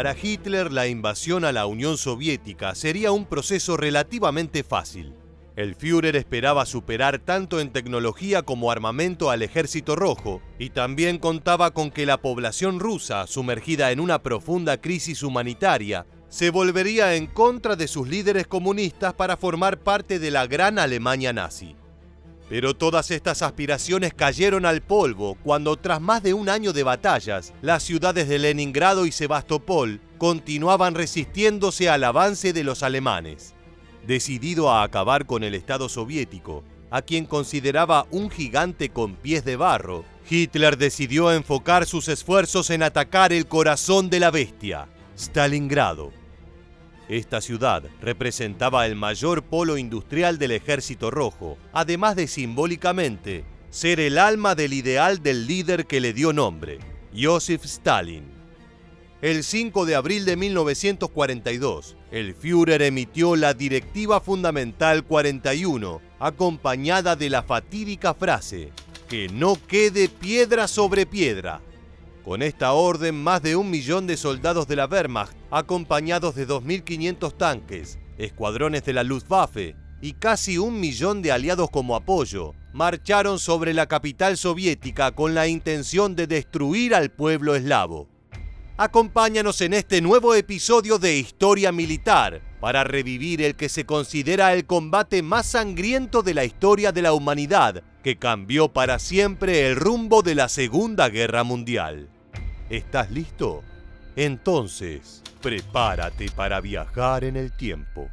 Para Hitler, la invasión a la Unión Soviética sería un proceso relativamente fácil. El Führer esperaba superar tanto en tecnología como armamento al Ejército Rojo, y también contaba con que la población rusa, sumergida en una profunda crisis humanitaria, se volvería en contra de sus líderes comunistas para formar parte de la gran Alemania nazi. Pero todas estas aspiraciones cayeron al polvo cuando, tras más de un año de batallas, las ciudades de Leningrado y Sebastopol continuaban resistiéndose al avance de los alemanes. Decidido a acabar con el Estado soviético, a quien consideraba un gigante con pies de barro, Hitler decidió enfocar sus esfuerzos en atacar el corazón de la bestia, Stalingrado. Esta ciudad representaba el mayor polo industrial del Ejército Rojo, además de simbólicamente ser el alma del ideal del líder que le dio nombre, Joseph Stalin. El 5 de abril de 1942, el Führer emitió la Directiva Fundamental 41, acompañada de la fatídica frase: «Que no quede piedra sobre piedra». Con esta orden, más de 1 millón de soldados de la Wehrmacht, acompañados de 2.500 tanques, escuadrones de la Luftwaffe y casi 1 millón de aliados como apoyo, marcharon sobre la capital soviética con la intención de destruir al pueblo eslavo. Acompáñanos en este nuevo episodio de Historia Militar para revivir el que se considera el combate más sangriento de la historia de la humanidad, que cambió para siempre el rumbo de la Segunda Guerra Mundial. ¿Estás listo? Entonces, prepárate para viajar en el tiempo.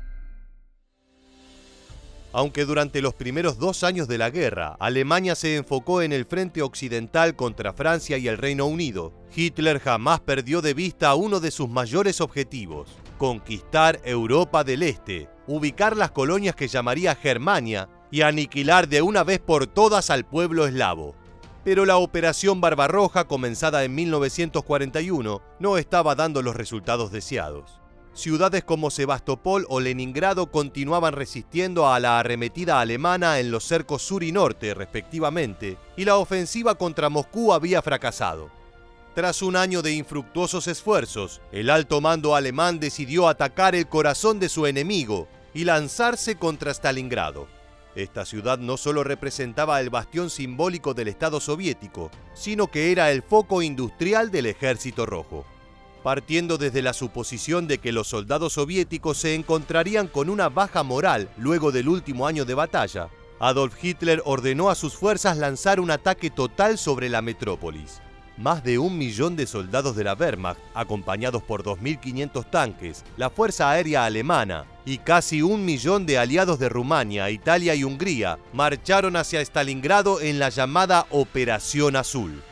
Aunque durante los primeros 2 años de la guerra, Alemania se enfocó en el frente occidental contra Francia y el Reino Unido, Hitler jamás perdió de vista uno de sus mayores objetivos: conquistar Europa del Este, ubicar las colonias que llamaría Germania y aniquilar de una vez por todas al pueblo eslavo. Pero la Operación Barbarroja, comenzada en 1941, no estaba dando los resultados deseados. Ciudades como Sebastopol o Leningrado continuaban resistiendo a la arremetida alemana en los cercos sur y norte, respectivamente, y la ofensiva contra Moscú había fracasado. Tras un año de infructuosos esfuerzos, el alto mando alemán decidió atacar el corazón de su enemigo y lanzarse contra Stalingrado. Esta ciudad no solo representaba el bastión simbólico del Estado soviético, sino que era el foco industrial del Ejército Rojo. Partiendo desde la suposición de que los soldados soviéticos se encontrarían con una baja moral luego del último año de batalla, Adolf Hitler ordenó a sus fuerzas lanzar un ataque total sobre la metrópolis. Más de 1 millón de soldados de la Wehrmacht, acompañados por 2.500 tanques, la Fuerza Aérea Alemana y casi 1 millón de aliados de Rumania, Italia y Hungría, marcharon hacia Stalingrado en la llamada Operación Azul.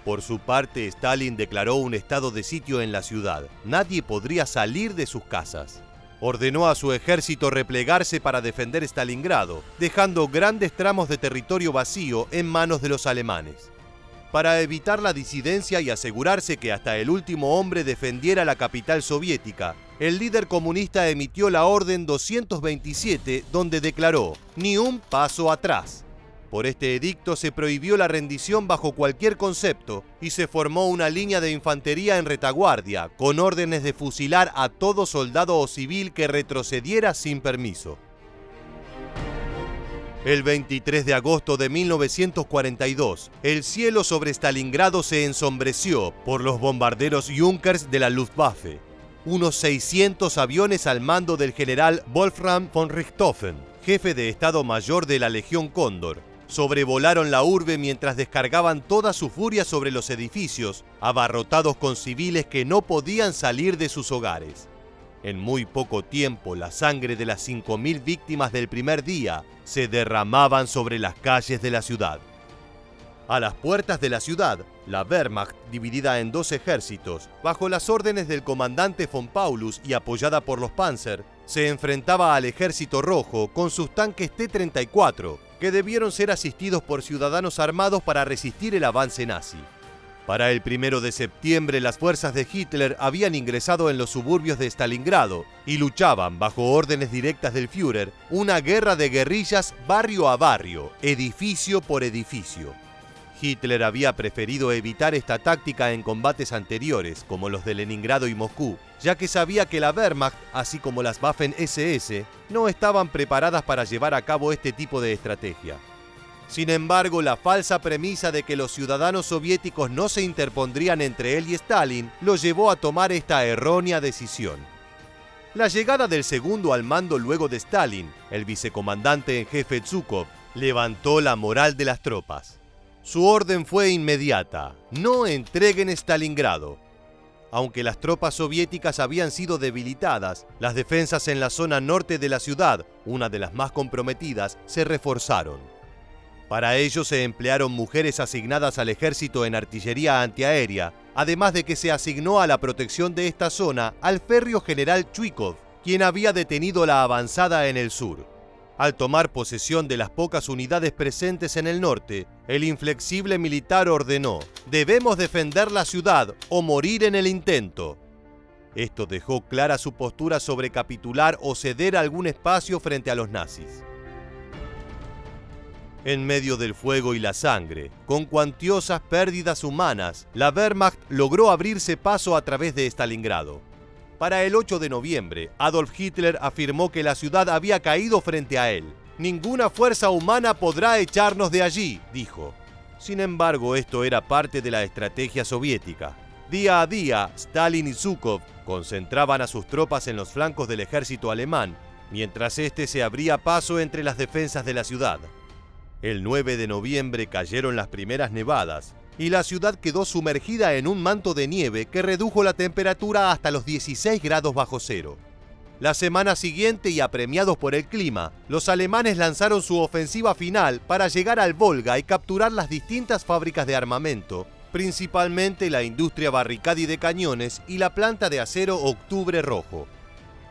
Por su parte, Stalin declaró un estado de sitio en la ciudad. Nadie podría salir de sus casas. Ordenó a su ejército replegarse para defender Stalingrado, dejando grandes tramos de territorio vacío en manos de los alemanes. Para evitar la disidencia y asegurarse que hasta el último hombre defendiera la capital soviética, el líder comunista emitió la Orden 227, donde declaró: «Ni un paso atrás». Por este edicto se prohibió la rendición bajo cualquier concepto y se formó una línea de infantería en retaguardia, con órdenes de fusilar a todo soldado o civil que retrocediera sin permiso. El 23 de agosto de 1942, el cielo sobre Stalingrado se ensombreció por los bombarderos Junkers de la Luftwaffe. Unos 600 aviones al mando del general Wolfram von Richthofen, jefe de Estado Mayor de la Legión Cóndor, sobrevolaron la urbe mientras descargaban toda su furia sobre los edificios, abarrotados con civiles que no podían salir de sus hogares. En muy poco tiempo, la sangre de las 5.000 víctimas del primer día se derramaban sobre las calles de la ciudad. A las puertas de la ciudad, la Wehrmacht, dividida en 2 ejércitos, bajo las órdenes del comandante von Paulus y apoyada por los Panzer, se enfrentaba al Ejército Rojo con sus tanques T-34, que debieron ser asistidos por ciudadanos armados para resistir el avance nazi. Para el 1 de septiembre, las fuerzas de Hitler habían ingresado en los suburbios de Stalingrado y luchaban, bajo órdenes directas del Führer, una guerra de guerrillas barrio a barrio, edificio por edificio. Hitler había preferido evitar esta táctica en combates anteriores, como los de Leningrado y Moscú, ya que sabía que la Wehrmacht, así como las Waffen-SS, no estaban preparadas para llevar a cabo este tipo de estrategia. Sin embargo, la falsa premisa de que los ciudadanos soviéticos no se interpondrían entre él y Stalin lo llevó a tomar esta errónea decisión. La llegada del segundo al mando luego de Stalin, el vicecomandante en jefe Zhukov, levantó la moral de las tropas. Su orden fue inmediata: no entreguen Stalingrado. Aunque las tropas soviéticas habían sido debilitadas, las defensas en la zona norte de la ciudad, una de las más comprometidas, se reforzaron. Para ello se emplearon mujeres asignadas al ejército en artillería antiaérea, además de que se asignó a la protección de esta zona al férreo general Chuikov, quien había detenido la avanzada en el sur. Al tomar posesión de las pocas unidades presentes en el norte, el inflexible militar ordenó: «Debemos defender la ciudad o morir en el intento». Esto dejó clara su postura sobre capitular o ceder algún espacio frente a los nazis. En medio del fuego y la sangre, con cuantiosas pérdidas humanas, la Wehrmacht logró abrirse paso a través de Stalingrado. Para el 8 de noviembre, Adolf Hitler afirmó que la ciudad había caído frente a él. «Ninguna fuerza humana podrá echarnos de allí», dijo. Sin embargo, esto era parte de la estrategia soviética. Día a día, Stalin y Zhukov concentraban a sus tropas en los flancos del ejército alemán, mientras este se abría paso entre las defensas de la ciudad. El 9 de noviembre cayeron las primeras nevadas y la ciudad quedó sumergida en un manto de nieve que redujo la temperatura hasta los 16 grados bajo cero. La semana siguiente, y apremiados por el clima, los alemanes lanzaron su ofensiva final para llegar al Volga y capturar las distintas fábricas de armamento, principalmente la industria Barricadi de cañones y la planta de acero Octubre Rojo.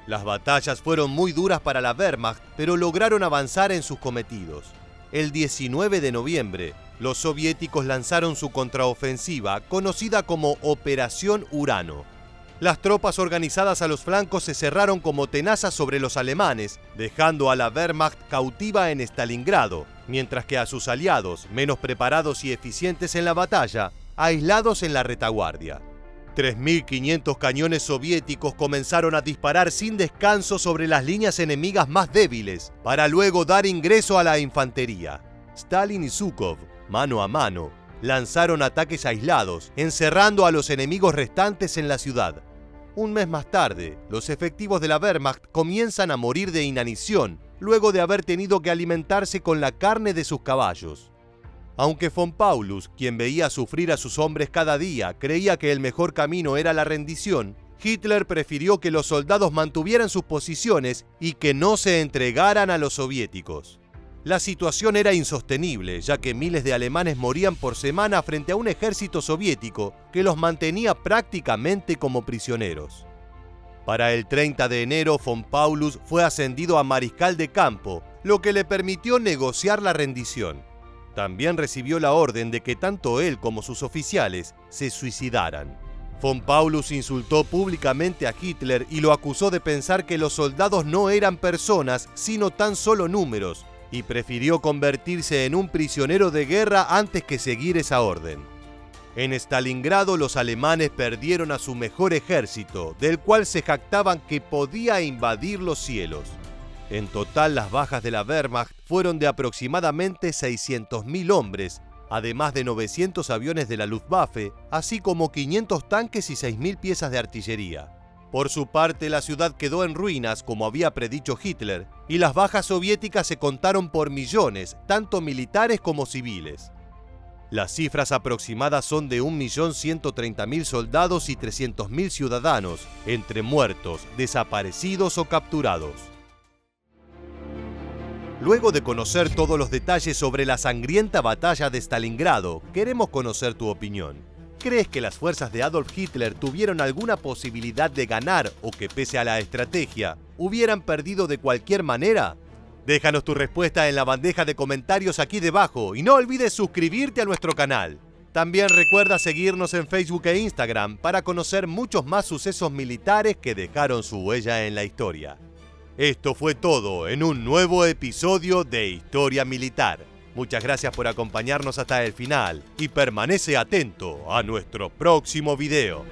Las batallas fueron muy duras para la Wehrmacht, pero lograron avanzar en sus cometidos. El 19 de noviembre, los soviéticos lanzaron su contraofensiva, conocida como Operación Urano. Las tropas organizadas a los flancos se cerraron como tenazas sobre los alemanes, dejando a la Wehrmacht cautiva en Stalingrado, mientras que a sus aliados, menos preparados y eficientes en la batalla, aislados en la retaguardia. 3.500 cañones soviéticos comenzaron a disparar sin descanso sobre las líneas enemigas más débiles, para luego dar ingreso a la infantería. Stalin y Zhukov, mano a mano, lanzaron ataques aislados, encerrando a los enemigos restantes en la ciudad. Un mes más tarde, los efectivos de la Wehrmacht comienzan a morir de inanición, luego de haber tenido que alimentarse con la carne de sus caballos. Aunque von Paulus, quien veía sufrir a sus hombres cada día, creía que el mejor camino era la rendición, Hitler prefirió que los soldados mantuvieran sus posiciones y que no se entregaran a los soviéticos. La situación era insostenible, ya que miles de alemanes morían por semana frente a un ejército soviético que los mantenía prácticamente como prisioneros. Para el 30 de enero, von Paulus fue ascendido a mariscal de campo, lo que le permitió negociar la rendición. También recibió la orden de que tanto él como sus oficiales se suicidaran. Von Paulus insultó públicamente a Hitler y lo acusó de pensar que los soldados no eran personas, sino tan solo números, y prefirió convertirse en un prisionero de guerra antes que seguir esa orden. En Stalingrado, los alemanes perdieron a su mejor ejército, del cual se jactaban que podía invadir los cielos. En total, las bajas de la Wehrmacht fueron de aproximadamente 600.000 hombres, además de 900 aviones de la Luftwaffe, así como 500 tanques y 6.000 piezas de artillería. Por su parte, la ciudad quedó en ruinas, como había predicho Hitler, y las bajas soviéticas se contaron por millones, tanto militares como civiles. Las cifras aproximadas son de 1.130.000 soldados y 300.000 ciudadanos, entre muertos, desaparecidos o capturados. Luego de conocer todos los detalles sobre la sangrienta batalla de Stalingrado, queremos conocer tu opinión. ¿Crees que las fuerzas de Adolf Hitler tuvieron alguna posibilidad de ganar o que, pese a la estrategia, hubieran perdido de cualquier manera? Déjanos tu respuesta en la bandeja de comentarios aquí debajo y no olvides suscribirte a nuestro canal. También recuerda seguirnos en Facebook e Instagram para conocer muchos más sucesos militares que dejaron su huella en la historia. Esto fue todo en un nuevo episodio de Historia Militar. Muchas gracias por acompañarnos hasta el final y permanece atento a nuestro próximo video.